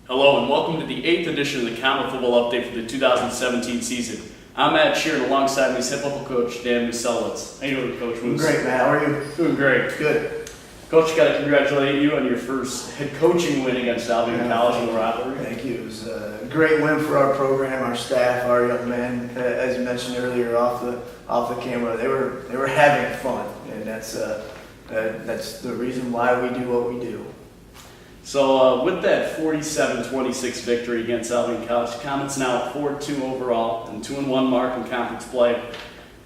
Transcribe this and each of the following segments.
Hello and welcome to the 8th edition of the Comet Football Update for the 2017 season. I'm Scher, and alongside me is head football coach Dan Musielewicz. How you doing, Coach Moose? Great, Matt. How are you? Doing great. Good. Coach, got to congratulate you on your first head coaching win against Albion College in the rivalry. Thank you. It was a great win for our program, our staff, our young men. As you mentioned earlier, off the camera, they were having fun, and that's the reason why we do what we do. So with that 47-26 victory against Albion College, Comet's now at 4-2 overall and 2-1 mark in conference play.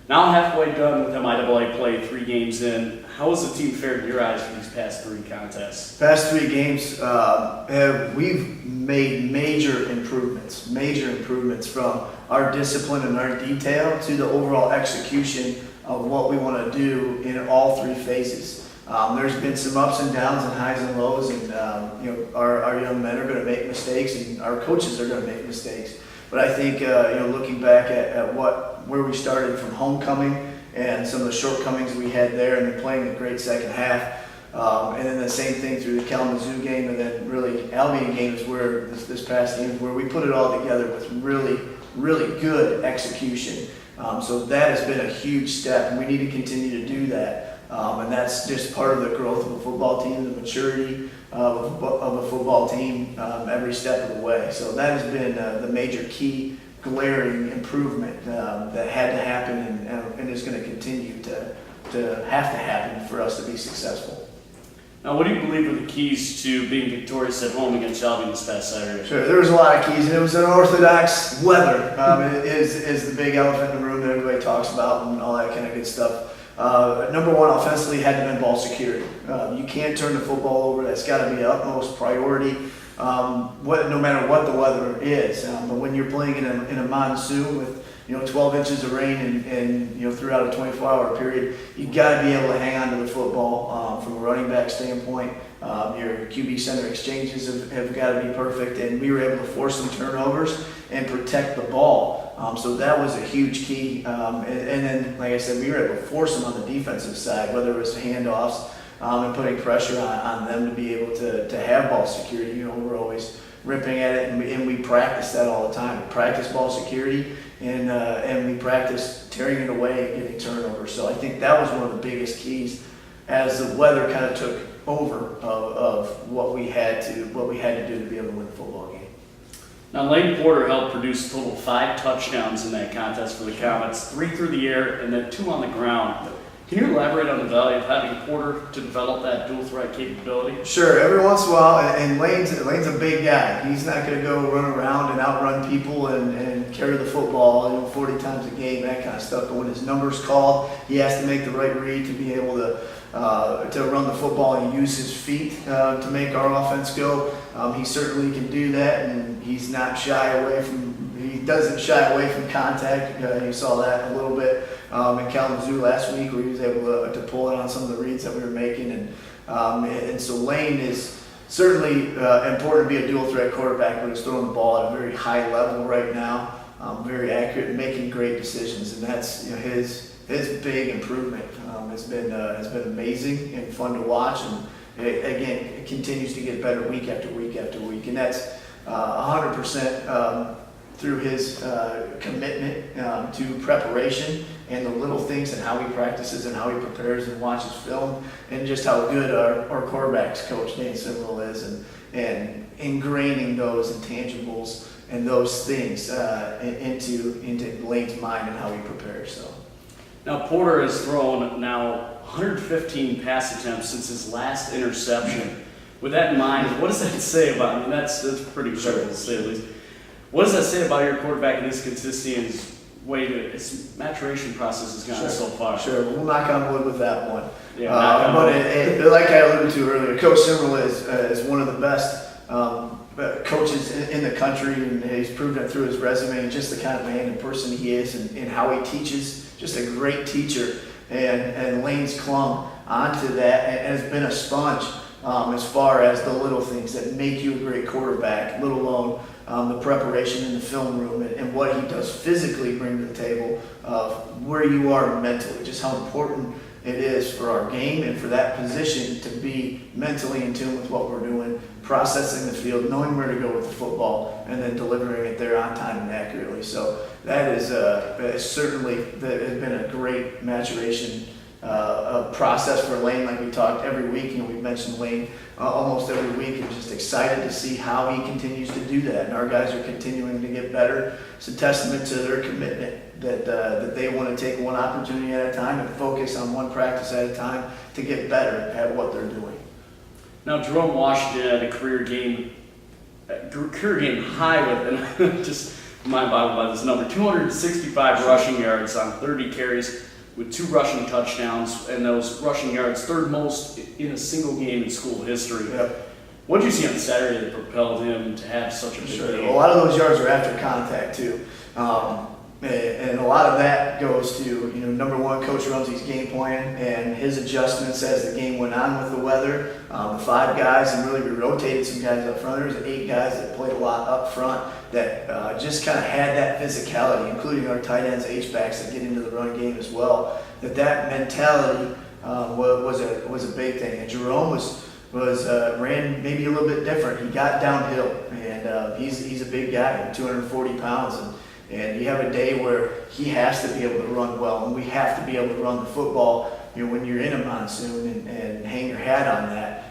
Now halfway done with MIAA play, 3 games in. How has the team fared in your eyes for these past 3 contests? Past 3 games, we've made major improvements from our discipline and our detail to the overall execution of what we want to do in all 3 phases. There's been some ups and downs and highs and lows, and our young men are going to make mistakes, and our coaches are going to make mistakes. But I think looking back at where we started from homecoming and some of the shortcomings we had there, and then playing a great second half, and then the same thing through the Kalamazoo game, and then really Albion game is where this past game is where we put it all together with really good execution. So that has been a huge step, and we need to continue to do that. And that's just part of the growth of a football team, the maturity of a football team every step of the way. So that has been the major key glaring improvement that had to happen and is going to continue to have to happen for us to be successful. Now, what do you believe are the keys to being victorious at home against Albion this past Saturday? Sure, there was a lot of keys, and it was unorthodox weather. Is the big elephant in the room that everybody talks about and all that kind of good stuff. Number one, offensively, had to be ball security. You can't turn the football over. That's got to be utmost priority, no matter what the weather is. But when you're playing in a monsoon with 12 inches of rain and throughout a 24-hour period, you got to be able to hang on to the football from a running back standpoint. Your QB center exchanges have got to be perfect, and we were able to force some turnovers and protect the ball. So that was a huge key. And then, like I said, we were able to force them on the defensive side, whether it was handoffs and putting pressure on them to be able to have ball security. We're always ripping at it, and we practice that all the time. We practice ball security, and we practice tearing it away and getting turnovers. So I think that was one of the biggest keys as the weather kind of took over of what we had to do to be able to win the football game. Now, Lane Porter helped produce a total of 5 touchdowns in that contest for the Comets, 3 through the air and then 2 on the ground. Can you elaborate on the value of having Porter to develop that dual threat capability? Sure. Every once in a while, and Lane's a big guy. He's not going to go run around and outrun people and carry the football 40 times a game, that kind of stuff. But when his number's called, he has to make the right read to be able to run the football and use his feet to make our offense go. He certainly can do that, and he's not he doesn't shy away from contact. You saw that a little bit in Kalamazoo last week, where he was able to pull it on some of the reads that we were making. And so Lane is certainly important to be a dual threat quarterback, but he's throwing the ball at a very high level right now, very accurate, and making great decisions. And that's his big improvement. Has been amazing and fun to watch, and it continues to get better week after week after week, and that's 100% through his commitment to preparation and the little things and how he practices and how he prepares and watches film, and just how good our quarterbacks coach Dan Musielewicz is, and ingraining those intangibles and those things into Lane's mind and how he prepares. So. Now, Porter has thrown now 115 pass attempts since his last interception. With that in mind, what does that say about, that's pretty incredible to say at least. What does that say about your quarterback and his consistency and his way to, his maturation process has gone so far? Sure, we'll knock on wood with that one. Yeah, but like I alluded to earlier, Coach Musielewicz is one of the best coaches in the country, and he's proven it through his resume and just the kind of man and person he is, and how he teaches. Just a great teacher, and Lane's clung onto that and has been a sponge as far as the little things that make you a great quarterback, let alone the preparation in the film room and what he does physically bring to the table of where you are mentally, just how important it is for our game and for that position to be mentally in tune with what we're doing, processing the field, knowing where to go with the football, and then delivering it there on time and accurately. So that is certainly has been a great maturation process for Lane, like we talked every week. We've mentioned Lane almost every week, and just excited to see how he continues to do that. And our guys are continuing to get better. It's a testament to their commitment that they want to take one opportunity at a time and focus on one practice at a time to get better at what they're doing. Now, Jerome Washington had a career game high with, and just mind-boggled by this number, 265 rushing yards on 30 carries, with 2 rushing touchdowns, and those rushing yards, third most in a single game in school history. Yep. What did you see on Saturday that propelled him to have such a big game? A lot of those yards are after contact too, and a lot of that goes to number one, Coach Rumsey's game plan and his adjustments as the game went on with the weather. The 5 guys, and really we rotated some guys up front. There was 8 guys that played a lot up front that just kind of had that physicality, including our tight ends, H-backs that get into the run game as well. That mentality was a big thing. And Jerome ran maybe a little bit different. He got downhill, and he's a big guy, 240 pounds, and you have a day where he has to be able to run well, and we have to be able to run the football. When you're in a monsoon and hang your hat on that,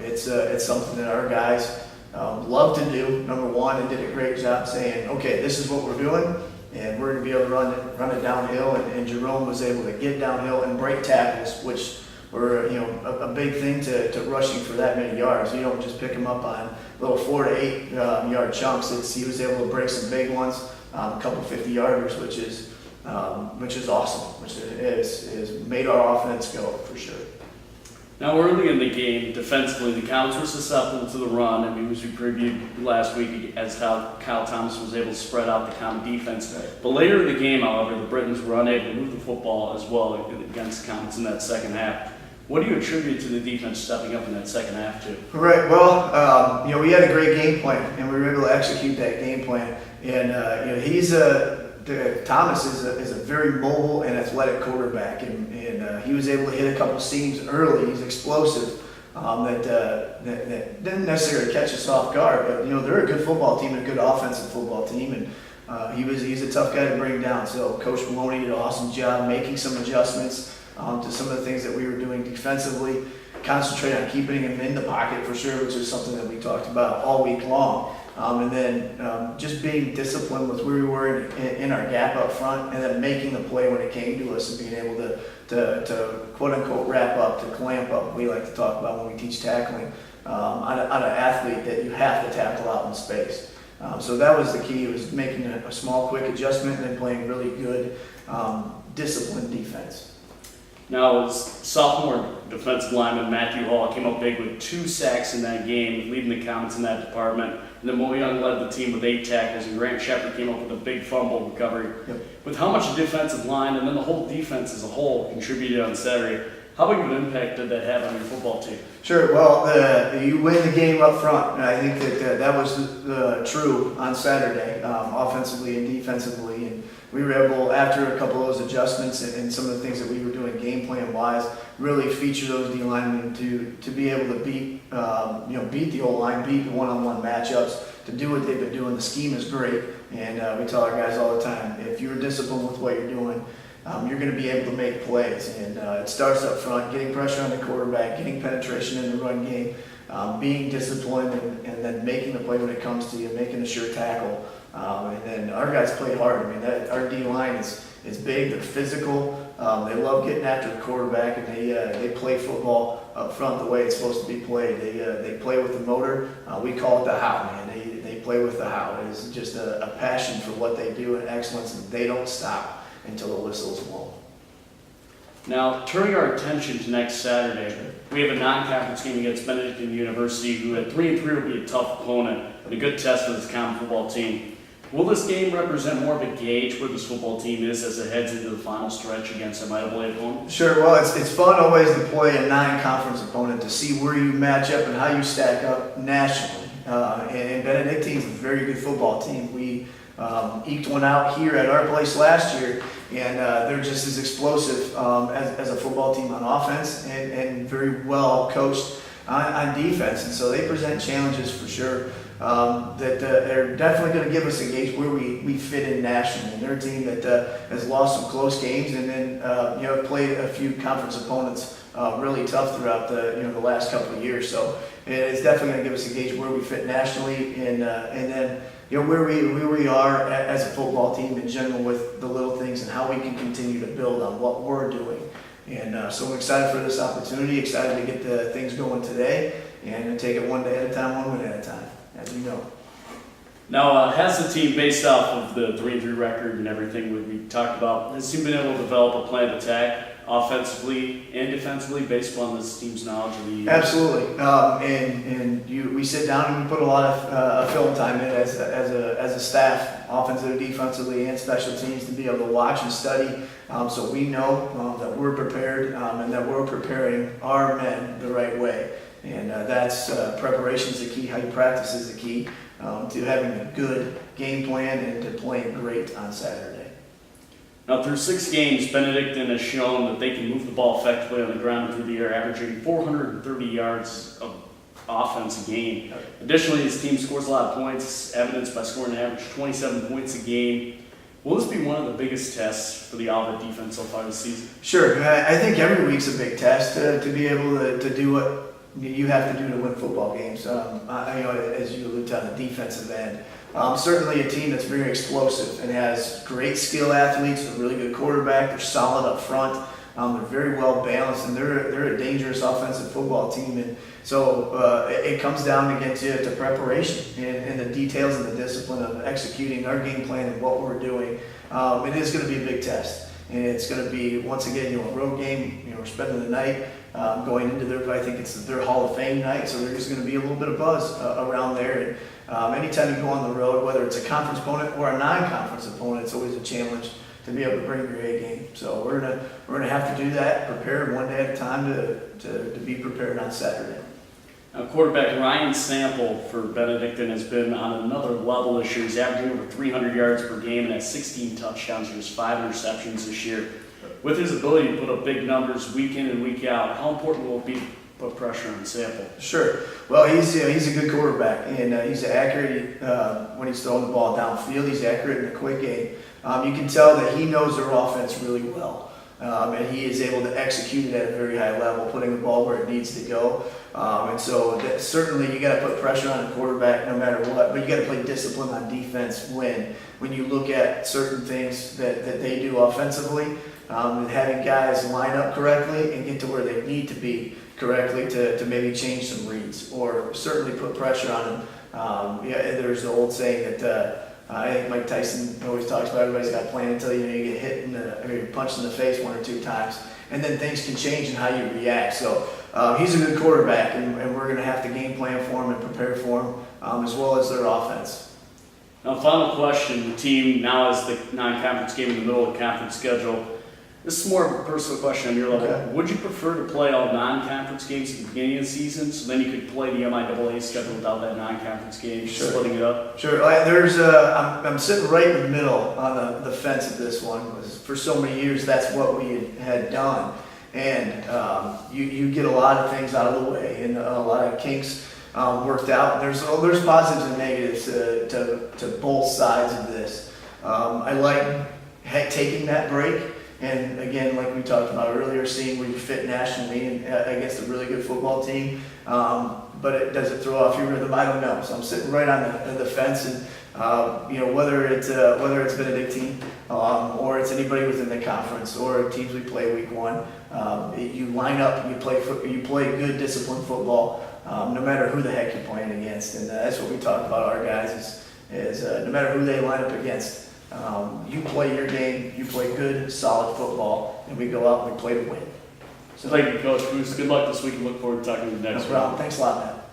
it's something that our guys love to do, number one, and did a great job saying, okay, this is what we're doing, and we're going to be able to run it downhill. And Jerome was able to get downhill and break tackles, which were a big thing to rushing for that many yards. You don't just pick him up on little 4 to 8 yard chunks. He was able to break some big ones, a couple 50-yarders, which is awesome, which has made our offense go for sure. Now, early in the game, defensively, the Comets were susceptible to the run. I mean, as we previewed last week, as Kyle Thomas was able to spread out the Comet defense. Right. But later in the game, however, the Britons were unable to move the football as well against the Comets in that second half. What do you attribute to the defense stepping up in that second half to? Right. Well, we had a great game plan, and we were able to execute that game plan. And Thomas is a very mobile and athletic quarterback, and he was able to hit a couple seams early. He's explosive. That didn't necessarily catch us off guard, but they're a good football team, a good offensive football team, and he's a tough guy to bring down. So Coach Maloney did an awesome job making some adjustments to some of the things that we were doing defensively. Concentrate on keeping him in the pocket for sure, which is something that we talked about all week long. And then just being disciplined with where we were in our gap up front, and then making the play when it came to us, and being able to quote unquote wrap up, to clamp up. We like to talk about when we teach tackling on an athlete that you have to tackle out in space. So that was the key. It was making a small, quick adjustment and then playing really good, disciplined defense. Now, sophomore defensive lineman Matthew Hall came up big with 2 sacks in that game, leading the Comets in that department. And then Mo Young led the team with 8 tackles, and Grant Shepard came up with a big fumble recovery. Yep. With how much the defensive line and then the whole defense as a whole contributed on Saturday, how big of an impact did that have on your football team? Sure. Well, you win the game up front, and I think that was true on Saturday, offensively and defensively. And we were able, after a couple of those adjustments and some of the things that we were doing game plan wise, really feature those D linemen to be able to beat the O line, beat the one-on-one matchups, to do what they've been doing. The scheme is great, and we tell our guys all the time, if you're disciplined with what you're doing, you're going to be able to make plays. And it starts up front, getting pressure on the quarterback, getting penetration in the run game, being disciplined, and then making the play when it comes to you, making a sure tackle. And then our guys play hard. I mean, our D-line is big, they're physical, they love getting after the quarterback, and they play football up front the way it's supposed to be played. They play with the motor. We call it the how, man. They play with the how. It is just a passion for what they do and excellence, and they don't stop until the whistle's blown. Now, turning our attention to next Saturday, we have a non-conference game against Benedictine University, who at 3-3 will be a tough opponent and a good test for this Comet football team. Will this game represent more of a gauge where this football team is as it heads into the final stretch against a mightily opponent? Sure. Well, it's fun always to play a non-conference opponent to see where you match up and how you stack up nationally. And Benedictine's a very good football team. We eked one out here at our place last year, and they're just as explosive as a football team on offense and very well coached on defense. And so they present challenges for sure that they're definitely going to give us a gauge where we fit in nationally. And they're a team that has lost some close games and then played a few conference opponents really tough throughout the last couple of years. So it's definitely going to give us a gauge where we fit nationally and then where we are as a football team in general with the little things and how we can continue to build on what we're doing. And so I'm excited for this opportunity, excited to get the things going today and take it one day at a time, one win at a time, as you know. Now, has the team, based off of the 3-3 record and everything we talked about, has the team been able to develop a plan of attack offensively and defensively based upon this team's knowledge of the Absolutely, we sit down and we put a lot of film time in as a staff, offensively, defensively, and special teams to be able to watch and study, so we know that we're prepared and that we're preparing our men the right way, and that's preparation is the key. How you practice is the key to having a good game plan and to playing great on Saturday. Now, through 6 games, Benedictine has shown that they can move the ball effectively on the ground and through the air, averaging 430 yards of offense a game. Additionally, his team scores a lot of points, evidenced by scoring an average 27 points a game. Will this be one of the biggest tests for the Olivet defense so far this season? Sure. I think every week's a big test to be able to do what you have to do to win football games. As you alluded to on the defensive end. Certainly a team that's very explosive and has great skill athletes, a really good quarterback, they're solid up front, they're very well balanced, and they're a dangerous offensive football team. And so it comes down again to preparation and the details and the discipline of executing our game plan and what we're doing. It is going to be a big test, and it's going to be, once again, a road game. We're spending the night going into I think it's their Hall of Fame night, so there's going to be a little bit of buzz around there. And anytime you go on the road, whether it's a conference opponent or a non-conference opponent, it's always a challenge to be able to bring your A game. So we're gonna have to do that, prepare one day at a time to be prepared on Saturday. Now, quarterback Ryan Sample for Benedictine has been on another level this year. He's averaging over 300 yards per game and has 16 touchdowns and just 5 interceptions this year. With his ability to put up big numbers week in and week out, how important will it be to put pressure on Sample? Sure. Well, he's a good quarterback, and he's accurate when he's throwing the ball downfield. He's accurate in a quick game. You can tell that he knows their offense really well, and he is able to execute it at a very high level, putting the ball where it needs to go. And so certainly you got to put pressure on a quarterback no matter what, but you got to play discipline on defense when you look at certain things that they do offensively, and having guys line up correctly and get to where they need to be correctly to maybe change some reads or certainly put pressure on them. There's the old saying that I think Mike Tyson always talks about everybody's got a plan until you get hit or you're punched in the face 1 or 2 times, and then things can change in how you react. So he's a good quarterback, and we're going to have to game plan for him and prepare for him as well as their offense. Now, final question. The team now has the non-conference game in the middle of the conference schedule. This is more of a personal question on your level. Okay. Would you prefer to play all non-conference games at the beginning of the season, so then you could play the MIAA schedule without that non-conference game, Sure. splitting it up? Sure. I'm sitting right in the middle on the fence of this one. For so many years, that's what we had done. And you get a lot of things out of the way and a lot of kinks worked out. There's positives and negatives to both sides of this. I like taking that break. And again, like we talked about earlier, seeing where you fit nationally and against a really good football team, but does it throw off your rhythm? I don't know. So I'm sitting right on the fence, and whether it's Benedictine or it's anybody within the conference or teams we play week 1, you line up, you play good disciplined football, no matter who the heck you're playing against, and that's what we talk about our guys is no matter who they line up against. You play your game, you play good, solid football, and we go out and we play to win. So thank you, Coach Bruce. Good luck this week, and look forward to talking to you next week. No problem. Thanks a lot, Matt.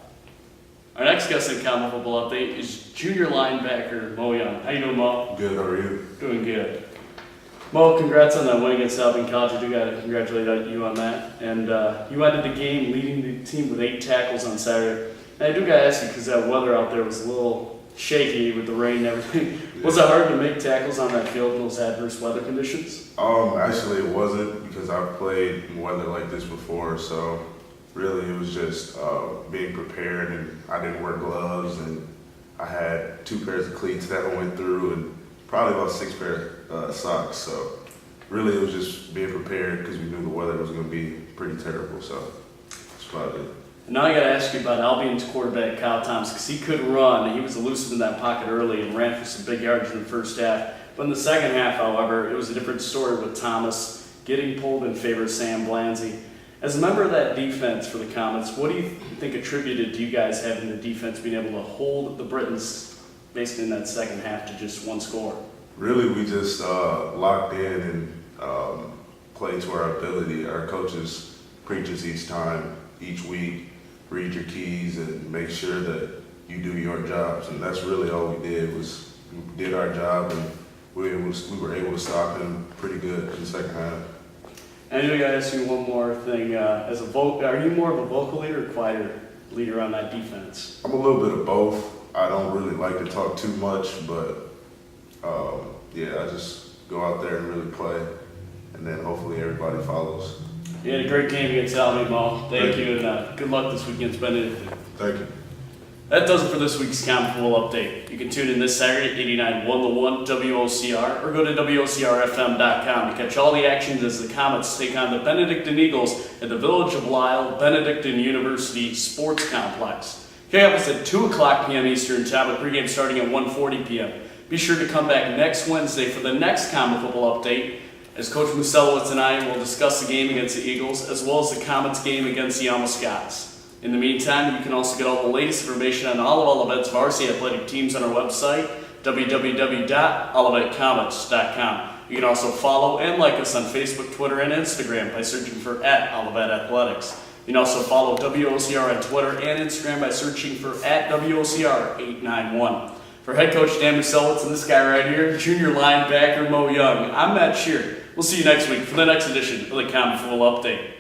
Our next guest in Comet Football Update is junior linebacker Mo Young. How you doing, Mo? Good, how are you? Doing good. Mo, congrats on that win against Albion College. I do got to congratulate you on that. And you ended the game leading the team with 8 tackles on Saturday. And I do gotta ask you, because that weather out there was a little shaky with the rain and everything. Was it hard to make tackles on that field in those adverse weather conditions? Actually it wasn't, because I've played in weather like this before, so really it was just being prepared, and I didn't wear gloves, and I had 2 pairs of cleats that I went through, and probably about 6 pairs of socks, so really it was just being prepared because we knew the weather was going to be pretty terrible, so that's about it. And now I got to ask you about Albion's quarterback, Kyle Thomas, because he could run. He was elusive in that pocket early and ran for some big yards in the first half. But in the second half, however, it was a different story with Thomas getting pulled in favor of Sam Blanzy. As a member of that defense for the Comets, what do you think attributed to you guys having the defense being able to hold the Britons basically in that second half to just 1 score? Really, we just locked in and played to our ability. Our coaches preach us each time, each week, read your keys and make sure that you do your jobs. And that's really all we did, was we did our job, and we were able to stop him pretty good in the second half. And I got to ask you one more thing. Are you more of a vocal leader or quieter leader on that defense? I'm a little bit of both. I don't really like to talk too much, but yeah, I just go out there and really play, and then hopefully everybody follows. You had a great game against Albion, Mo. Thank you, and good luck this week against Benedictine. Thank you. That does it for this week's Comet Football Update. You can tune in this Saturday at 89.1 WOCR, or go to WOCRFM.com to catch all the actions as the Comets take on the Benedictine Eagles at the Village of Lisle Benedictine University Sports Complex. Kick off is at 2 o'clock p.m. Eastern Time, with pregame starting at 1:40 p.m. Be sure to come back next Wednesday for the next Comet Football Update, as Coach Musielewicz and I will discuss the game against the Eagles, as well as the Comets game against the Alma Scots. In the meantime, you can also get all the latest information on all of Olivet's varsity athletic teams on our website, www.olivetcomets.com. You can also follow and like us on Facebook, Twitter, and Instagram by searching for @OlivetAthletics. You can also follow WOCR on Twitter and Instagram by searching for @WOCR891. For head coach Dan Musielewicz and this guy right here, junior linebacker Mo Young, I'm Matt Scher. We'll see you next week for the next edition of the Comet Football Update.